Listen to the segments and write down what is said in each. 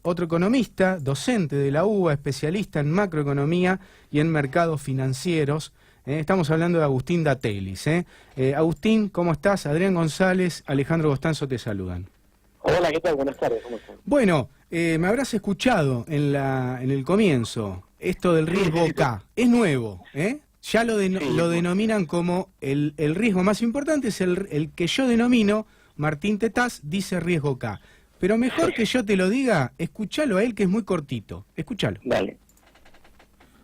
otro economista, docente de la UBA, especialista en macroeconomía y en mercados financieros. Estamos hablando de Agustín Datelis. Agustín, ¿cómo estás? Adrián González, Alejandro Costanzo te saludan. Hola, ¿qué tal? Buenas tardes, ¿cómo están? Bueno, me habrás escuchado en el comienzo esto del riesgo K. Es nuevo, Ya lo denominan como el riesgo más importante, es el que yo denomino, Martín Tetaz dice riesgo K. Pero mejor que yo te lo diga, escuchalo a él, que es muy cortito. Escuchalo. Dale.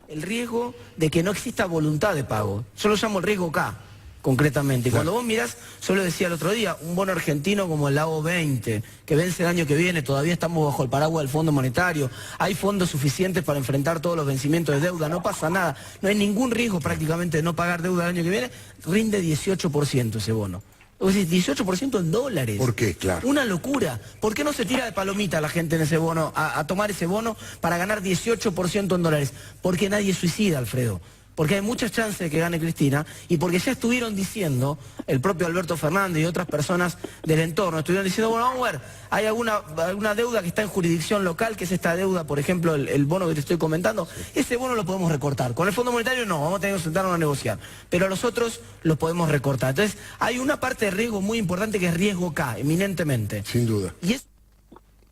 El riesgo de que no exista voluntad de pago. Yo lo llamo el riesgo K, concretamente. Cuando vos mirás, yo lo decía el otro día, un bono argentino como el AO20, que vence el año que viene, todavía estamos bajo el paraguas del Fondo Monetario, hay fondos suficientes para enfrentar todos los vencimientos de deuda, no pasa nada, no hay ningún riesgo prácticamente de no pagar deuda el año que viene, rinde 18% ese bono. Es decir, 18% en dólares. ¿Por qué? Claro. Una locura. ¿Por qué no se tira de palomita la gente en ese bono, a tomar ese bono para ganar 18% en dólares? Porque nadie suicida, Alfredo. Porque hay muchas chances de que gane Cristina y porque ya estuvieron diciendo, el propio Alberto Fernández y otras personas del entorno, estuvieron diciendo, bueno, vamos a ver, hay alguna deuda que está en jurisdicción local, que es esta deuda, por ejemplo, el bono que te estoy comentando, ese bono lo podemos recortar. Con el Fondo Monetario no, vamos a tener que sentarnos a negociar, pero los otros los podemos recortar. Entonces, hay una parte de riesgo muy importante que es riesgo K, eminentemente. Sin duda. Y es...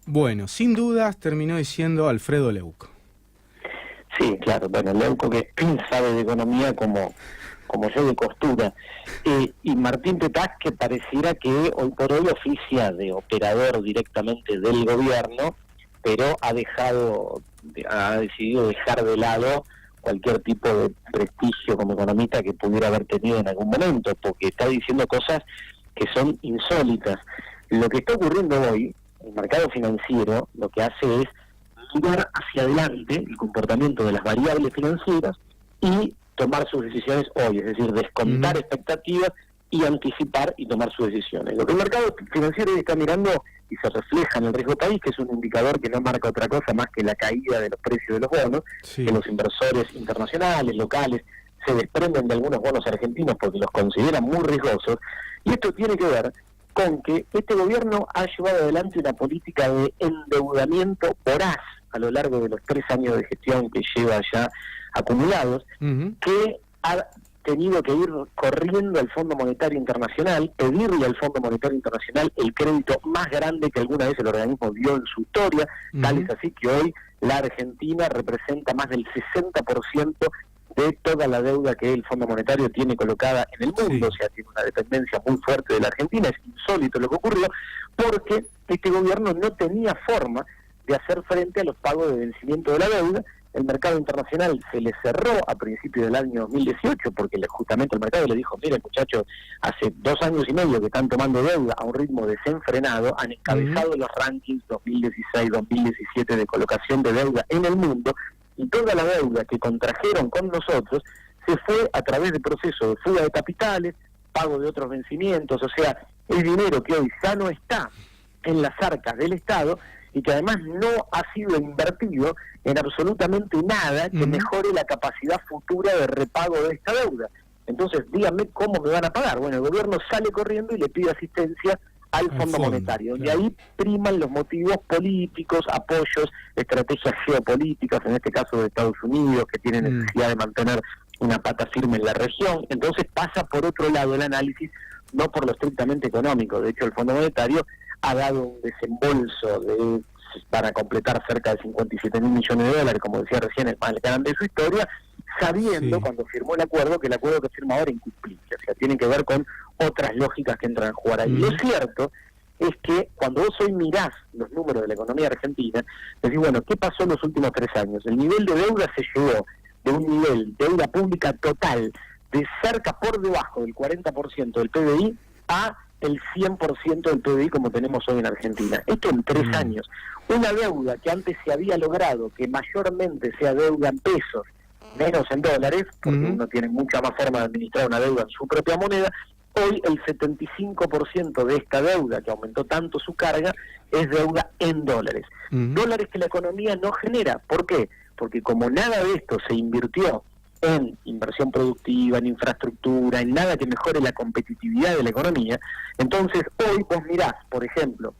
Bueno, sin dudas terminó diciendo Alfredo Leuco. Sí, claro, bueno, Leuco que sabe de economía como yo de costura. Y Martín Tetaz, que pareciera que hoy por hoy oficia de operador directamente del gobierno, pero ha decidido dejar de lado cualquier tipo de prestigio como economista que pudiera haber tenido en algún momento, porque está diciendo cosas que son insólitas. Lo que está ocurriendo hoy, el mercado financiero, lo que hace es mirar hacia adelante el comportamiento de las variables financieras y tomar sus decisiones hoy, es decir, descontar expectativas y anticipar y tomar sus decisiones. Lo que el mercado financiero está mirando y se refleja en el riesgo país, que es un indicador que no marca otra cosa más que la caída de los precios de los bonos, que los inversores internacionales, locales, se desprenden de algunos bonos argentinos porque los consideran muy riesgosos, y esto tiene que ver con que este gobierno ha llevado adelante una política de endeudamiento voraz a lo largo de los 3 años de gestión que lleva ya acumulados, que ha tenido que ir corriendo al Fondo Monetario Internacional, pedirle al Fondo Monetario Internacional el crédito más grande que alguna vez el organismo dio en su historia, tal es así que hoy la Argentina representa más del 60% de toda la deuda que el Fondo Monetario tiene colocada en el mundo, o sea, tiene una dependencia muy fuerte de la Argentina. Es insólito lo que ocurrió, porque este gobierno no tenía forma de hacer frente a los pagos de vencimiento de la deuda. El mercado internacional se le cerró a principios del año 2018, porque justamente el mercado le dijo, miren muchachos, hace 2 años y medio que están tomando deuda a un ritmo desenfrenado, han encabezado los rankings 2016-2017 de colocación de deuda en el mundo, y toda la deuda que contrajeron con nosotros se fue a través del proceso de fuga de capitales, pago de otros vencimientos, o sea, el dinero que hoy ya no está en las arcas del Estado y que además no ha sido invertido en absolutamente nada que mejore la capacidad futura de repago de esta deuda. Entonces, díganme cómo me van a pagar. Bueno, el gobierno sale corriendo y le pide asistencia al Fondo Monetario, donde ahí priman los motivos políticos, apoyos, estrategias geopolíticas, en este caso de Estados Unidos, que tienen necesidad de mantener una pata firme en la región. Entonces pasa por otro lado el análisis, no por lo estrictamente económico. De hecho, el Fondo Monetario ha dado un desembolso para completar cerca de 57.000 millones de dólares, como decía recién, el más grande de su historia, sabiendo cuando firmó el acuerdo que el acuerdo que firma ahora incumplible, o sea, tiene que ver con otras lógicas que entran a jugar ahí. Lo cierto es que cuando vos hoy mirás los números de la economía argentina, decís, bueno, ¿qué pasó en los últimos 3 años? El nivel de deuda se llevó de un nivel de deuda pública total de cerca por debajo del 40% del PBI a el 100% del PBI como tenemos hoy en Argentina. Esto en 3 años. Una deuda que antes se había logrado que mayormente sea deuda en pesos, menos en dólares, porque uno tiene mucha más forma de administrar una deuda en su propia moneda. Hoy el 75% de esta deuda, que aumentó tanto su carga, es deuda en dólares. Dólares que la economía no genera. ¿Por qué? Porque como nada de esto se invirtió en inversión productiva, en infraestructura, en nada que mejore la competitividad de la economía, entonces hoy vos mirás, por ejemplo,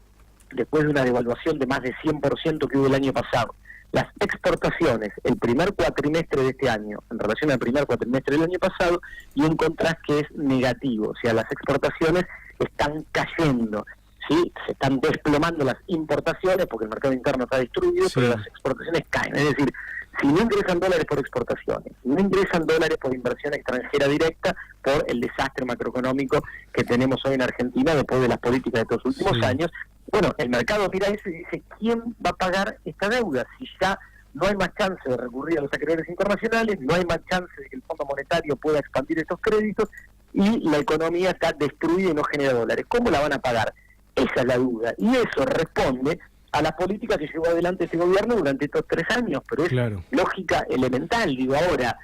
después de una devaluación de más de 100% que hubo el año pasado. Las exportaciones, el primer cuatrimestre de este año, en relación al primer cuatrimestre del año pasado, y encontrás que es negativo, o sea, las exportaciones están cayendo, ¿sí? Se están desplomando las importaciones porque el mercado interno está destruido, pero las exportaciones caen. Es decir, si no ingresan dólares por exportaciones, si no ingresan dólares por inversión extranjera directa, por el desastre macroeconómico que tenemos hoy en Argentina después de las políticas de estos últimos años, bueno, el mercado mira eso y dice, ¿quién va a pagar esta deuda? Si ya no hay más chance de recurrir a los acreedores internacionales, no hay más chance de que el Fondo Monetario pueda expandir estos créditos y la economía está destruida y no genera dólares. ¿Cómo la van a pagar? Esa es la duda. Y eso responde a la política que llevó adelante este gobierno durante estos 3 años, pero es lógica elemental. Digo, ahora,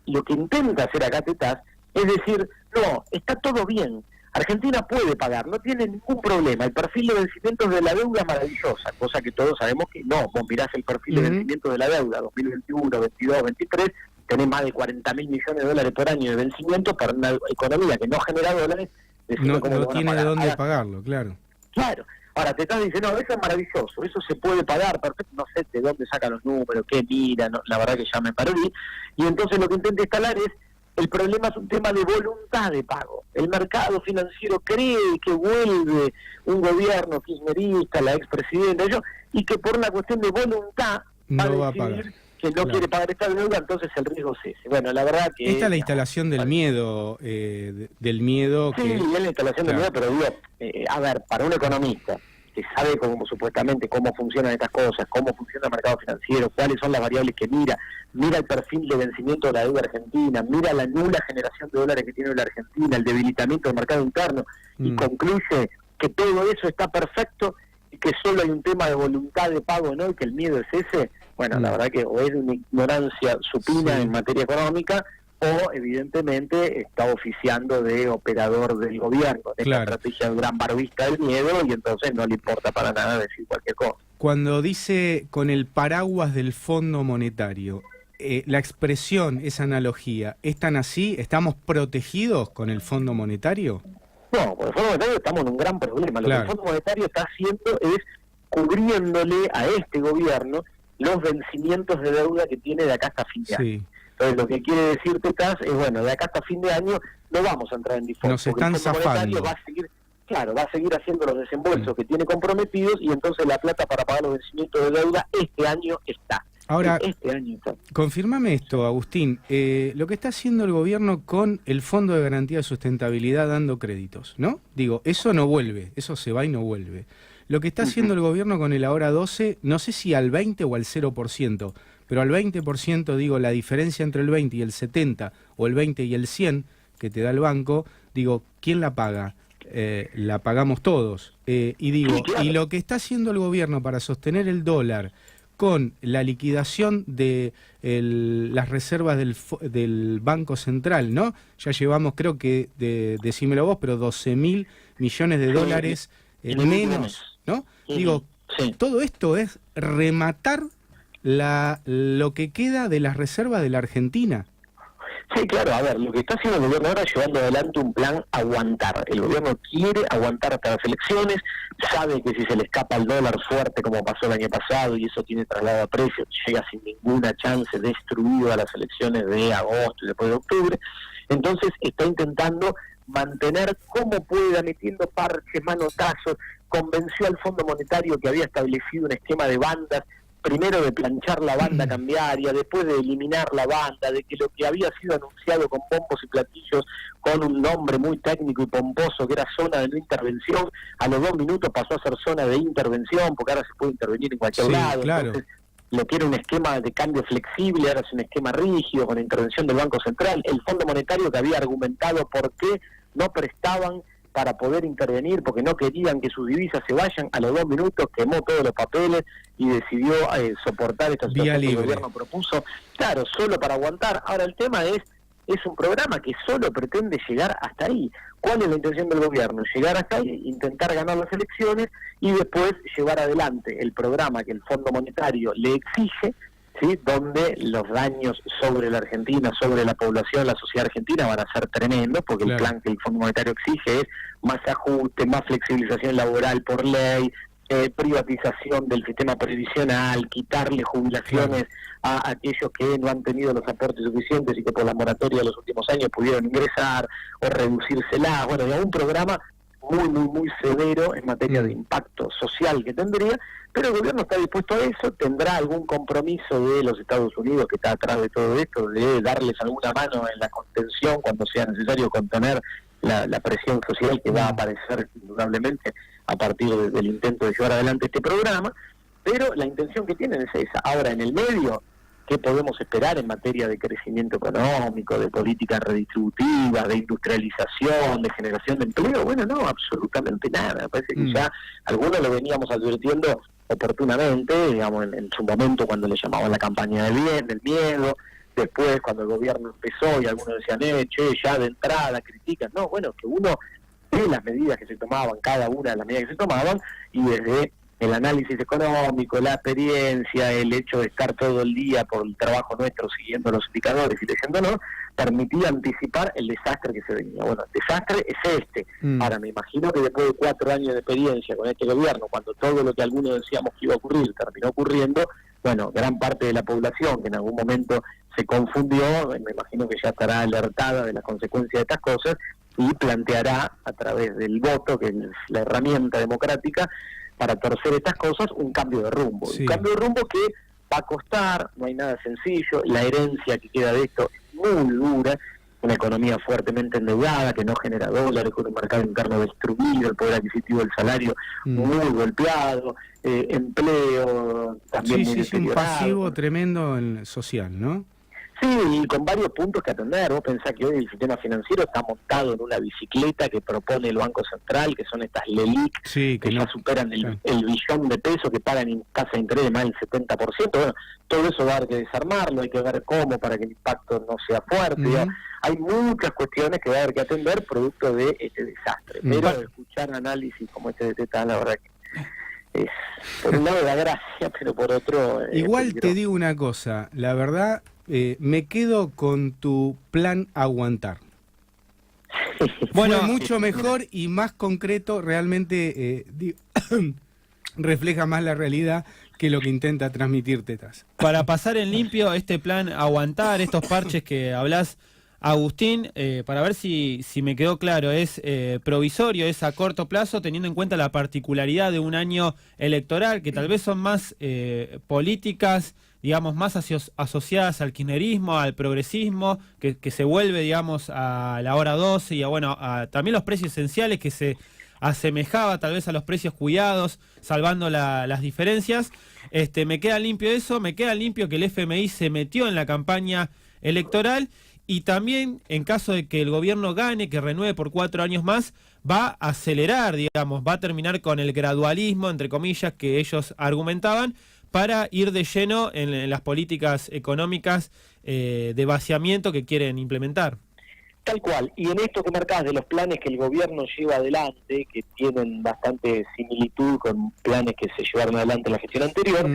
lo que intenta hacer acá Tetaz es decir, no, está todo bien, Argentina puede pagar, no tiene ningún problema, el perfil de vencimientos de la deuda es maravillosa, cosa que todos sabemos que no. Vos mirás el perfil de vencimientos de la deuda 2021, 22, 23, tenés más de 40.000 millones de dólares por año de vencimiento para una economía que no genera dólares. No tiene de dónde pagarlo, claro. Claro. Ahora, Tetaz dice, no, eso es maravilloso, eso se puede pagar, perfecto, no sé de dónde sacan los números, qué mira, no, la verdad que ya me perdí. Y entonces lo que intenta instalar es, el problema es un tema de voluntad de pago. El mercado financiero cree que vuelve un gobierno kirchnerista, la expresidenta, y que por una cuestión de voluntad va a decidir que no quiere pagar esta deuda, entonces el riesgo es ese. Bueno, la verdad que... Esta es la instalación del miedo, del miedo que... Sí, es la instalación del miedo, pero digo, a ver, para un economista que sabe supuestamente cómo funcionan estas cosas, cómo funciona el mercado financiero, cuáles son las variables que mira el perfil de vencimiento de la deuda argentina, mira la nula generación de dólares que tiene la Argentina, el debilitamiento del mercado interno, y concluye que todo eso está perfecto y que solo hay un tema de voluntad de pago, ¿no? Y que el miedo es ese. Bueno, la verdad que o es una ignorancia supina en materia económica, o evidentemente está oficiando de operador del gobierno, de la estrategia de gran barbista del miedo, y entonces no le importa para nada decir cualquier cosa. Cuando dice con el paraguas del Fondo Monetario, la expresión, esa analogía, ¿es tan así? ¿Estamos protegidos con el Fondo Monetario? No, con el Fondo Monetario estamos en un gran problema. Lo que el Fondo Monetario está haciendo es cubriéndole a este gobierno los vencimientos de deuda que tiene de acá hasta fin de año. Entonces, lo que quiere decir Tetaz es, bueno, de acá hasta fin de año no vamos a entrar en default. Nos están zafando. Va a seguir haciendo los desembolsos que tiene comprometidos, y entonces la plata para pagar los vencimientos de deuda este año está. Ahora, confírmame esto, Agustín. Lo que está haciendo el gobierno con el Fondo de Garantía de Sustentabilidad dando créditos, ¿no? Digo, eso no vuelve, eso se va y no vuelve. Lo que está haciendo el gobierno con el ahora 12, no sé si al 20 o al 0%, pero al 20%, digo, la diferencia entre el 20 y el 70, o el 20 y el 100 que te da el banco, digo, ¿quién la paga? La pagamos todos. Y digo, y lo que está haciendo el gobierno para sostener el dólar con la liquidación de las reservas del Banco Central, ¿no? Ya llevamos, creo que, decímelo vos, pero 12.000 millones de dólares menos, ¿no? Digo, todo esto es rematar lo que queda de las reservas de la Argentina. Sí, claro, a ver, lo que está haciendo el gobierno ahora es llevando adelante un plan aguantar. El gobierno quiere aguantar hasta las elecciones, sabe que si se le escapa el dólar fuerte como pasó el año pasado y eso tiene traslado a precios, llega sin ninguna chance, destruido a las elecciones de agosto y después de octubre. Entonces está intentando mantener como pueda, metiendo parches, manotazos. Convenció al Fondo Monetario que había establecido un esquema de bandas, primero de planchar la banda cambiaria, después de eliminar la banda, de que lo que había sido anunciado con bombos y platillos, con un nombre muy técnico y pomposo, que era zona de no intervención, a los 2 minutos pasó a ser zona de intervención, porque ahora se puede intervenir en cualquier lado. Claro. Entonces, lo que era un esquema de cambio flexible, ahora es un esquema rígido, con intervención del Banco Central. El Fondo Monetario, que había argumentado por qué no prestaban para poder intervenir, porque no querían que sus divisas se vayan, a los 2 minutos quemó todos los papeles y decidió soportar esta situación que el gobierno propuso, claro, solo para aguantar. Ahora el tema es un programa que solo pretende llegar hasta ahí. ¿Cuál es la intención del gobierno? Llegar hasta ahí, intentar ganar las elecciones y después llevar adelante el programa que el Fondo Monetario le exige, ¿sí? Donde los daños sobre la Argentina, sobre la población, la sociedad argentina van a ser tremendos, porque el plan que el Fondo Monetario exige es más ajuste, más flexibilización laboral por ley, privatización del sistema previsional, quitarle jubilaciones a aquellos que no han tenido los aportes suficientes y que por la moratoria de los últimos años pudieron ingresar, o reducírsela. Bueno, ya un programa muy severo en materia de impacto social que tendría, pero el gobierno está dispuesto a eso. Tendrá algún compromiso de los Estados Unidos, que está atrás de todo esto, de darles alguna mano en la contención cuando sea necesario contener la presión social que va a aparecer indudablemente a partir del intento de llevar adelante este programa, pero la intención que tienen es esa. Ahora, en el medio, ¿qué podemos esperar en materia de crecimiento económico, de políticas redistributivas, de industrialización, de generación de empleo? Bueno, no, absolutamente nada. Me parece que ya algunos lo veníamos advirtiendo oportunamente, digamos, en su momento cuando le llamaban la campaña del miedo, después cuando el gobierno empezó y algunos decían, che, ya de entrada critican. No, bueno, que uno ve las medidas que se tomaban, cada una de las medidas que se tomaban, y desde el análisis económico, la experiencia, el hecho de estar todo el día por el trabajo nuestro siguiendo los indicadores y leyéndonos, permitía anticipar el desastre que se venía. Bueno, el desastre es este. Ahora, me imagino que después de 4 años de experiencia con este gobierno, cuando todo lo que algunos decíamos que iba a ocurrir terminó ocurriendo, bueno, gran parte de la población que en algún momento se confundió, me imagino que ya estará alertada de las consecuencias de estas cosas y planteará a través del voto, que es la herramienta democrática, para torcer estas cosas, un cambio de rumbo. Sí. Un cambio de rumbo que va a costar, no hay nada sencillo, la herencia que queda de esto es muy dura, una economía fuertemente endeudada, que no genera dólares, con un mercado interno destruido, el poder adquisitivo del salario muy golpeado, empleo también muy deteriorado. Sí, es un pasivo tremendo social, ¿no? Sí, y con varios puntos que atender. Vos pensás que hoy el sistema financiero está montado en una bicicleta que propone el Banco Central, que son estas LELIC, que ya superan el billón de pesos, que pagan en tasa de interés de más del 70%. Bueno, todo eso va a haber que desarmarlo, hay que ver cómo para que el impacto no sea fuerte. Hay muchas cuestiones que va a haber que atender producto de este desastre. Pero escuchar análisis como este de Teta, la verdad que es, por un lado da gracia, pero por otro... Igual te digo una cosa, la verdad... me quedo con tu plan aguantar. Bueno, fue mucho mejor y más concreto, realmente refleja más la realidad que lo que intenta transmitir Tetas. Para pasar en limpio este plan aguantar, estos parches que hablás, Agustín, para ver si me quedó claro, es provisorio, es a corto plazo, teniendo en cuenta la particularidad de un año electoral, que tal vez son más políticas, digamos, más asociadas al kirchnerismo, al progresismo, que se vuelve, digamos, a la hora 12 y a también los precios esenciales, que se asemejaba tal vez a los precios cuidados, salvando las diferencias. Me queda limpio eso, me queda limpio que el FMI se metió en la campaña electoral, y también, en caso de que el gobierno gane, que renueve por 4 años más, va a acelerar, digamos, va a terminar con el gradualismo, entre comillas, que ellos argumentaban, para ir de lleno en las políticas económicas de vaciamiento que quieren implementar. Tal cual, y en esto que marcás de los planes que el gobierno lleva adelante, que tienen bastante similitud con planes que se llevaron adelante en la gestión anterior,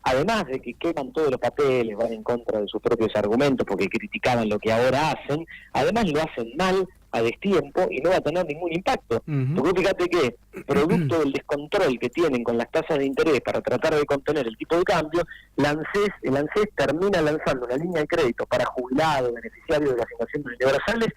además de que queman todos los papeles, van en contra de sus propios argumentos porque criticaban lo que ahora hacen, además lo hacen mal, a destiempo, y no va a tener ningún impacto. Porque fíjate que, producto del descontrol que tienen con las tasas de interés para tratar de contener el tipo de cambio, el ANSES termina lanzando una línea de crédito para jubilados, beneficiarios de las asignaciones universales,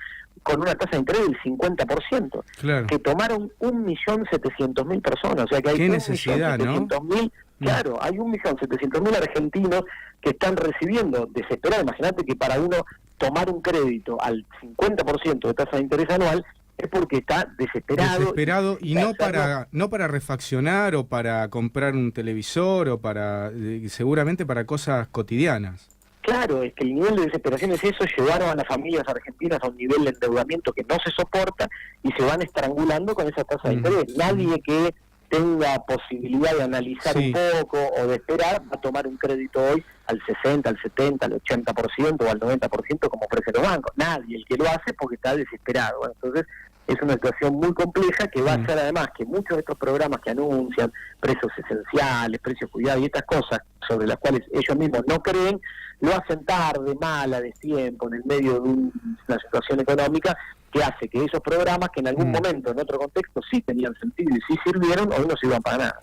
con una tasa de interés del 50%, claro, que tomaron 1.700.000 personas, o sea que hay 1.700.000, claro, hay 1.700.000 argentinos que están recibiendo desesperados. Imagínate que para uno tomar un crédito al 50% de tasa de interés anual es porque está desesperado y no para refaccionar o para comprar un televisor o para seguramente para cosas cotidianas. Claro, es que el nivel de desesperación es eso, llevaron a las familias argentinas a un nivel de endeudamiento que no se soporta y se van estrangulando con esa tasa de interés. Nadie que tenga posibilidad de analizar un poco o de esperar va a tomar un crédito hoy al 60, al 70, al 80% o al 90% como ofrecen los bancos. Nadie, el que lo hace porque está desesperado. Bueno, entonces es una situación muy compleja que va a hacer además que muchos de estos programas que anuncian, precios esenciales, precios cuidados y estas cosas sobre las cuales ellos mismos no creen, lo hacen tarde, mal, a destiempo, en el medio de una situación económica que hace que esos programas que en algún momento, en otro contexto, sí tenían sentido y sí sirvieron, hoy no sirvan para nada.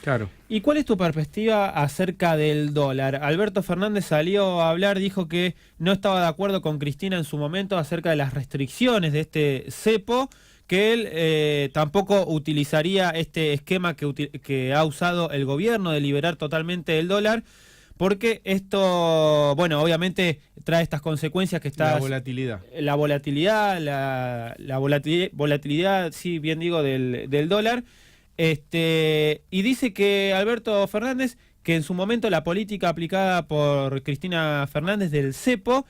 Claro. ¿Y cuál es tu perspectiva acerca del dólar? Alberto Fernández salió a hablar, dijo que no estaba de acuerdo con Cristina en su momento acerca de las restricciones de este cepo, que él tampoco utilizaría este esquema que ha usado el gobierno de liberar totalmente el dólar, porque esto, bueno, obviamente trae estas consecuencias que está... La volatilidad. La volatilidad, sí, bien digo, del dólar. Y dice que Alberto Fernández, que en su momento la política aplicada por Cristina Fernández del cepo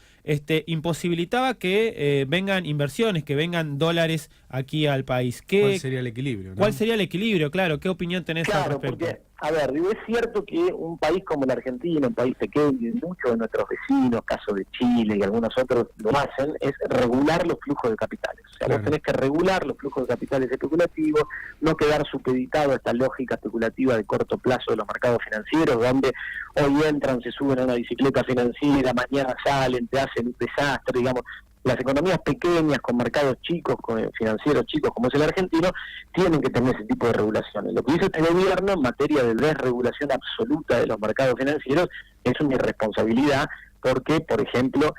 imposibilitaba que vengan inversiones, que vengan dólares aquí al país. ¿Cuál sería el equilibrio? ¿No? ¿Cuál sería el equilibrio? Claro, ¿qué opinión tenés al respecto? Porque, a ver, digo, es cierto que un país como la Argentina, un país pequeño, y muchos de nuestros vecinos, caso de Chile y algunos otros lo hacen, es regular los flujos de capitales. O sea, claro, vos tenés que regular los flujos de capitales especulativos, no quedar supeditado a esta lógica especulativa de corto plazo de los mercados financieros, donde hoy entran, se suben a una bicicleta financiera, mañana salen, te hacen un desastre, digamos. Las economías pequeñas, con mercados chicos, con financieros chicos, como es el argentino, tienen que tener ese tipo de regulaciones. Lo que dice este gobierno en materia de desregulación absoluta de los mercados financieros es una irresponsabilidad, porque, por ejemplo,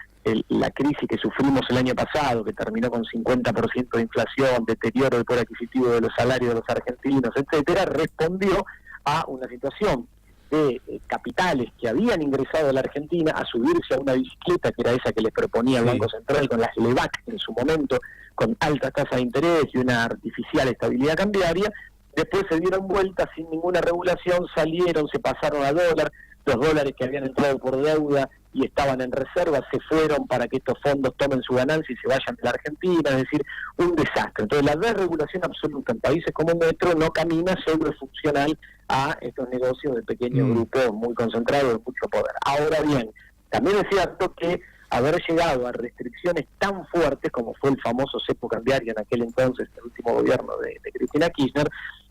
la crisis que sufrimos el año pasado, que terminó con 50% de inflación, deterioro del poder adquisitivo de los salarios de los argentinos, etcétera, respondió a una situación de capitales que habían ingresado a la Argentina a subirse a una bicicleta, que era esa que les proponía el Banco Central con las LEVAC en su momento, con alta tasa de interés y una artificial estabilidad cambiaria. Después se dieron vueltas sin ninguna regulación, salieron, se pasaron a dólar, los dólares que habían entrado por deuda y estaban en reserva se fueron para que estos fondos tomen su ganancia y se vayan de la Argentina, es decir, un desastre. Entonces la desregulación absoluta en países como nuestro no camina sobre funcional a estos negocios de pequeños grupos muy concentrados de mucho poder. Ahora bien, también es cierto que haber llegado a restricciones tan fuertes como fue el famoso cepo cambiario en aquel entonces, el último gobierno de Cristina Kirchner,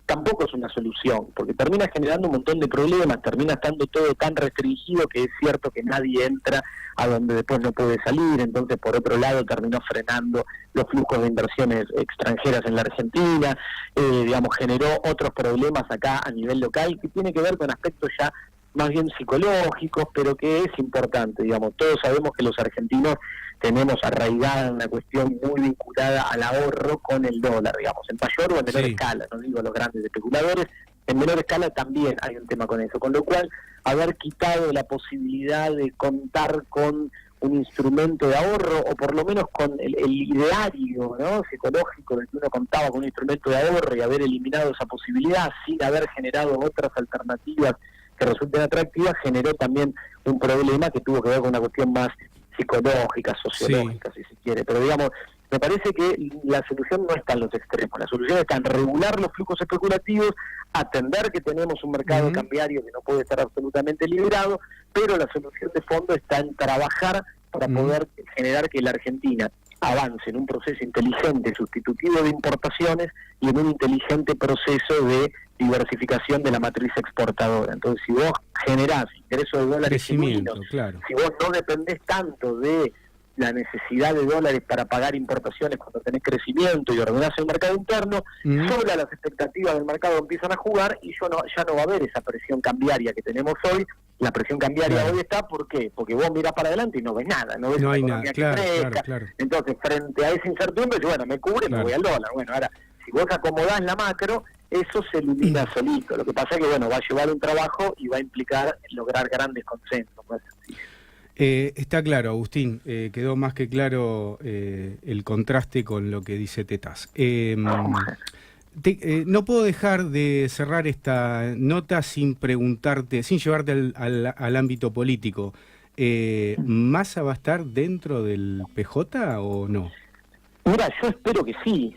tampoco es una solución, porque termina generando un montón de problemas, termina estando todo tan restringido que es cierto que nadie entra a donde después no puede salir, entonces por otro lado terminó frenando los flujos de inversiones extranjeras en la Argentina, digamos, generó otros problemas acá a nivel local que tiene que ver con aspectos ya más bien psicológicos, pero que es importante, digamos, todos sabemos que los argentinos tenemos arraigada una cuestión muy vinculada al ahorro con el dólar, digamos, en mayor o en menor escala, no digo los grandes especuladores, en menor escala también hay un tema con eso, con lo cual haber quitado la posibilidad de contar con un instrumento de ahorro, o por lo menos con el ideario, ¿no?, psicológico de que uno contaba con un instrumento de ahorro y haber eliminado esa posibilidad sin haber generado otras alternativas que resulten atractivas, generó también un problema que tuvo que ver con una cuestión más psicológica, sociológica, si se quiere. Pero digamos, me parece que la solución no está en los extremos, la solución está en regular los flujos especulativos, atender que tenemos un mercado cambiario que no puede estar absolutamente liberado, pero la solución de fondo está en trabajar para poder generar que la Argentina avance en un proceso inteligente, sustitutivo de importaciones y en un inteligente proceso de diversificación de la matriz exportadora. Entonces, si vos generás ingresos de dólares genuinos, si vos no dependés tanto de la necesidad de dólares para pagar importaciones cuando tenés crecimiento y ordenás el mercado interno, sola las expectativas del mercado empiezan a jugar y ya no va a haber esa presión cambiaria que tenemos hoy. La presión cambiaria hoy está, ¿por qué? Porque vos mirás para adelante y no ves nada, no ves una economía que crezca. Entonces, frente a esa incertidumbre, bueno, me cubre, me voy al dólar. Bueno, ahora, si vos acomodás la macro, eso se elimina solito. Lo que pasa es que, bueno, va a llevar un trabajo y va a implicar lograr grandes consensos. ¿No? Está claro, Agustín, quedó más que claro el contraste con lo que dice Tetas. No puedo dejar de cerrar esta nota sin preguntarte, sin llevarte al ámbito político. ¿Massa va a estar dentro del PJ o no? Mira, yo espero que sí.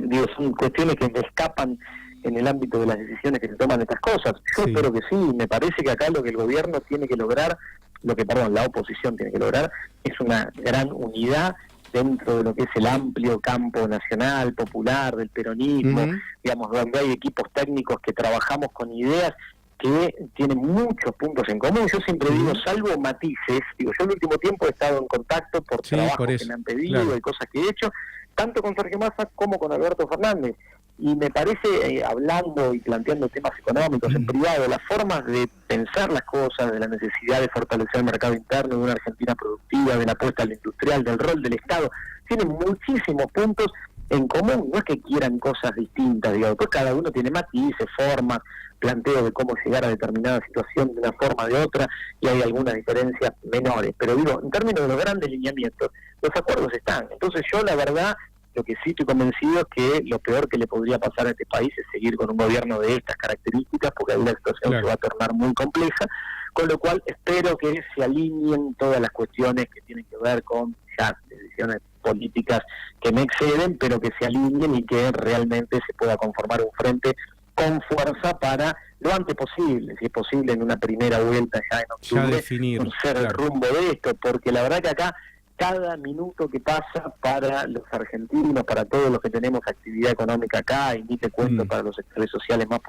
Digo, son cuestiones que me escapan en el ámbito de las decisiones que se toman estas cosas. Yo espero que sí. Me parece que acá lo que el gobierno tiene que lograr, la oposición tiene que lograr, es una gran unidad dentro de lo que es el amplio campo nacional, popular, del peronismo, digamos, donde hay equipos técnicos que trabajamos con ideas que tienen muchos puntos en común. Yo siempre digo, salvo matices, yo en el último tiempo he estado en contacto por trabajos que me han pedido y cosas que he hecho, tanto con Sergio Massa como con Alberto Fernández. Y me parece, hablando y planteando temas económicos en privado, las formas de pensar las cosas, de la necesidad de fortalecer el mercado interno, de una Argentina productiva, de la apuesta al industrial, del rol del Estado, tienen muchísimos puntos en común. No es que quieran cosas distintas, digamos, pues cada uno tiene matices, formas, planteo de cómo llegar a determinada situación de una forma o de otra, y hay algunas diferencias menores. Pero digo, en términos de los grandes lineamientos, los acuerdos están. Entonces yo, la verdad, lo que sí estoy convencido es que lo peor que le podría pasar a este país es seguir con un gobierno de estas características, porque ahí la situación se va a tornar muy compleja, con lo cual espero que se alineen todas las cuestiones que tienen que ver con ya decisiones políticas que me exceden, pero que se alineen y que realmente se pueda conformar un frente con fuerza para lo antes posible, si es posible en una primera vuelta ya en octubre, definir, conocer el rumbo de esto, porque la verdad que acá cada minuto que pasa para los argentinos, para todos los que tenemos actividad económica acá, y ni te cuento para los sectores sociales más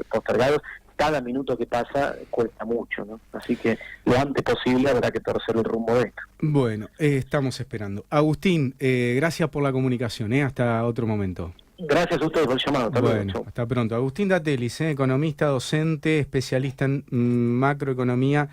postergados, cada minuto que pasa cuesta mucho, ¿no? Así que lo antes posible habrá que torcer el rumbo de esto. Bueno, estamos esperando. Agustín, gracias por la comunicación, hasta otro momento. Gracias a ustedes por el llamado. Hasta bueno, luego. hasta pronto. Agustín Datelis, economista, docente, especialista en macroeconomía